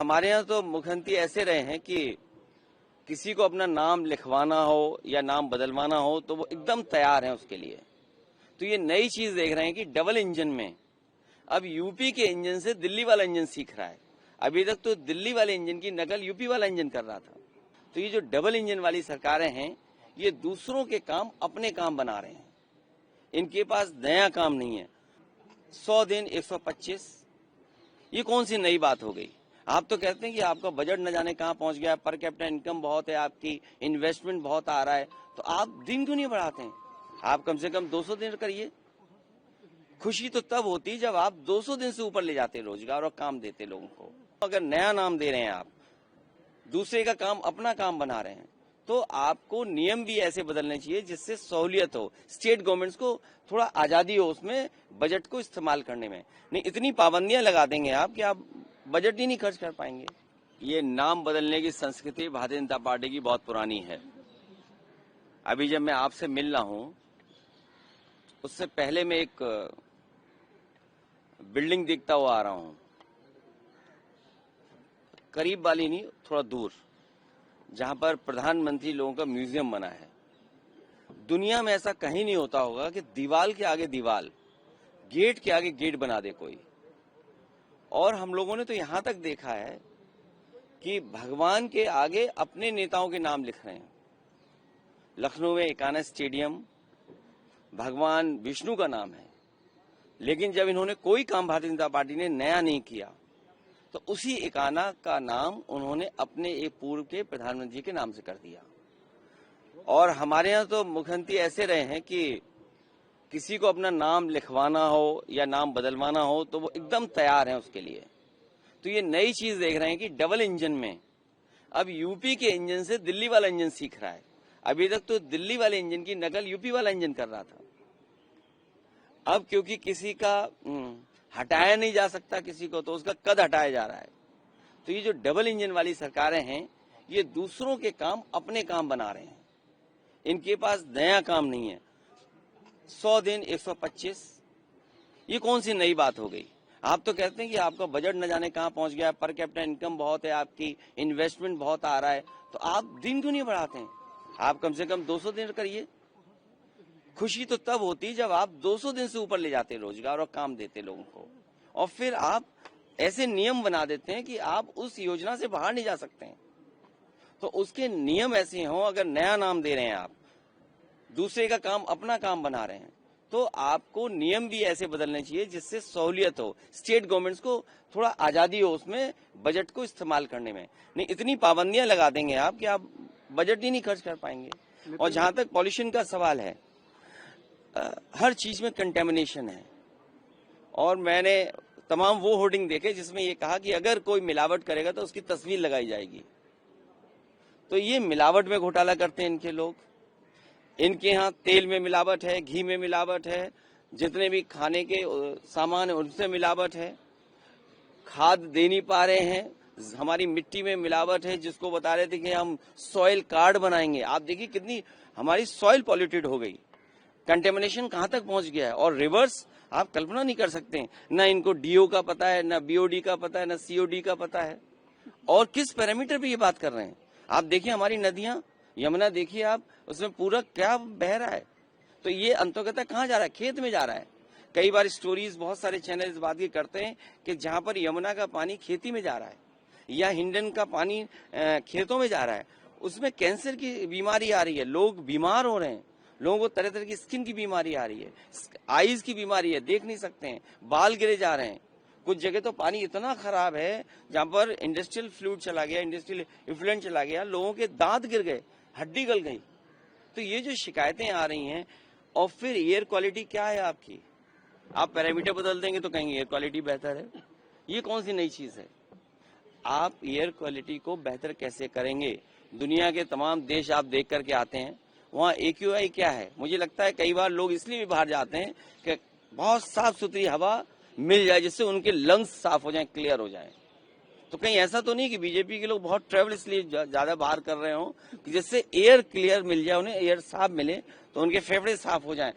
हमारे यहाँ तो मुख्यमंत्री ऐसे रहे हैं कि किसी को अपना नाम लिखवाना हो या नाम बदलवाना हो तो वो एकदम तैयार हैं उसके लिए। तो ये नई चीज देख रहे हैं कि डबल इंजन में अब यूपी के इंजन से दिल्ली वाला इंजन सीख रहा है। अभी तक तो दिल्ली वाले इंजन की नकल यूपी वाला इंजन कर रहा था। तो ये जो डबल इंजन वाली सरकारें हैं, ये दूसरों के काम अपने काम बना रहे हैं। इनके पास नया काम नहीं है। 100 दिन 125, ये कौन सी नई बात हो गई? आप तो कहते हैं कि आपका बजट न जाने कहां पहुंच गया, पर कैपिटा इनकम बहुत है, आपकी इन्वेस्टमेंट बहुत आ रहा है, तो आप दिन क्यों नहीं बढ़ाते हैं? आप कम से कम 200 दिन करिए। खुशी तो तब होती जब आप 200 दिन से ऊपर ले जाते रोजगार और काम देते लोगों को। अगर नया नाम दे रहे हैं आप, दूसरे का काम अपना काम बना रहे हैं, तो आपको नियम भी ऐसे बदलने चाहिए जिससे सहूलियत हो, स्टेट गवर्नमेंट्स को थोड़ा आजादी हो उसमें बजट को इस्तेमाल करने में। नहीं, इतनी पाबंदियां लगा देंगे आप कि आप बजट ही नहीं खर्च कर पाएंगे। ये नाम बदलने की संस्कृति भारतीय जनता पार्टी की बहुत पुरानी है। अभी जब मैं आपसे मिल रहा हूं, उससे पहले मैं एक बिल्डिंग देखता हुआ आ रहा हूं, करीब वाली नहीं, थोड़ा दूर, जहां पर प्रधानमंत्री लोगों का म्यूजियम बना है। दुनिया में ऐसा कहीं नहीं होता होगा कि दीवार के आगे दीवार, गेट के आगे गेट बना दे कोई। और हम लोगों ने तो यहां तक देखा है कि भगवान के आगे अपने नेताओं के नाम लिख रहे हैं। लखनऊ में एकाना स्टेडियम भगवान विष्णु का नाम है, लेकिन जब इन्होंने कोई काम भारतीय जनता पार्टी ने नया नहीं किया तो उसी एकाना का नाम उन्होंने अपने एक पूर्व के प्रधानमंत्री के नाम से कर दिया। और हमारे यहाँ तो मुख्यमंत्री ऐसे रहे हैं कि किसी को अपना नाम लिखवाना हो या नाम बदलवाना हो तो वो एकदम तैयार हैं उसके लिए। तो ये नई चीज देख रहे हैं कि डबल इंजन में अब यूपी के इंजन से दिल्ली वाला इंजन सीख रहा है। अभी तक तो दिल्ली वाले इंजन की नकल यूपी वाला इंजन कर रहा था। अब क्योंकि किसी का हटाया नहीं जा सकता किसी को, तो उसका कद हटाया जा रहा है। तो ये जो डबल इंजन वाली सरकारें हैं, ये दूसरों के काम अपने काम बना रहे हैं। इनके पास नया काम नहीं है। 100 दिन 125, ये कौन सी नई बात हो गई? आप तो कहते हैं कि आपका बजट न जाने कहां पहुंच गया, पर कैपिटा इनकम बहुत है, आपकी इन्वेस्टमेंट बहुत आ रहा है, तो आप दिन क्यों नहीं बढ़ाते हैं? आप कम से कम 200 दिन करिए। खुशी तो तब होती जब आप 200 दिन से ऊपर ले जाते रोजगार और काम देते लोगों को। और फिर आप ऐसे नियम बना देते हैं कि आप उस योजना से बाहर नहीं जा सकते हैं। तो उसके नियम ऐसे हों, अगर नया नाम दे रहे हैं आप, दूसरे का काम अपना काम बना रहे हैं, तो आपको नियम भी ऐसे बदलने चाहिए जिससे सहूलियत हो, स्टेट गवर्नमेंट्स को थोड़ा आजादी हो उसमें बजट को इस्तेमाल करने में। नहीं, इतनी पाबंदियां लगा देंगे आप कि आप बजट ही नहीं खर्च कर पाएंगे। और जहां तक पॉल्यूशन का सवाल है, हर चीज में कंटेमिनेशन है। और मैंने तमाम वो होर्डिंग देखे जिसमें ये कहा कि अगर कोई मिलावट करेगा तो उसकी तस्वीर लगाई जाएगी। तो ये मिलावट में घोटाला करते हैं इनके लोग। इनके यहाँ तेल में मिलावट है, घी में मिलावट है, जितने भी खाने के सामान है उनसे मिलावट है, खाद दे नहीं पा रहे हैं, हमारी मिट्टी में मिलावट है, जिसको बता रहे थे कि हम सॉइल कार्ड बनाएंगे। आप देखिए कितनी हमारी सॉइल पॉल्यूटेड हो गई, कंटेमिनेशन कहां तक पहुंच गया है। और रिवर्स आप कल्पना नहीं कर सकते, ना इनको डीओ का पता है, ना बीओडी का पता है, ना सीओडी का पता है। और किस पैरामीटर पे ये बात कर रहे हैं? आप देखिए हमारी नदियां, यमुना देखिए आप, उसमें पूरा क्या बह रहा है। तो ये अंततः कहाँ जा रहा है? खेत में जा रहा है। कई बार स्टोरीज बहुत सारे चैनल इस बात की करते हैं कि जहां पर यमुना का पानी खेती में जा रहा है या हिंडन का पानी खेतों में जा रहा है, उसमें कैंसर की बीमारी आ रही है, लोग बीमार हो रहे हैं, लोगों को तरह तरह की स्किन की बीमारी आ रही है, आईज की बीमारी है, देख नहीं सकते हैं, बाल गिरे जा रहे हैं। कुछ जगह तो पानी इतना खराब है जहां पर इंडस्ट्रियल फ्लूइड चला गया, इंडस्ट्रियल इफ्लुएंट चला गया, लोगों के दांत गिर गए, हड्डी गल गई। तो ये जो शिकायतें आ रही हैं, और फिर एयर क्वालिटी क्या है आपकी? आप पैरामीटर बदल देंगे तो कहेंगे एयर क्वालिटी बेहतर है। ये कौन सी नई चीज है? आप एयर क्वालिटी को बेहतर कैसे करेंगे? दुनिया के तमाम देश आप देख करके आते हैं, वहाँ AQI क्या है? मुझे लगता है कई बार लोग इसलिए भी बाहर जाते हैं कि बहुत साफ सुथरी हवा मिल जाए जिससे उनके लंग्स साफ हो जाएं, क्लियर हो जाएं। तो कहीं ऐसा तो नहीं कि बीजेपी के लोग बहुत ट्रेवल इसलिए ज्यादा बाहर कर रहे हो कि जिससे एयर क्लियर मिल जाए, उन्हें एयर साफ मिले तो उनके फेफड़े साफ हो जाएं।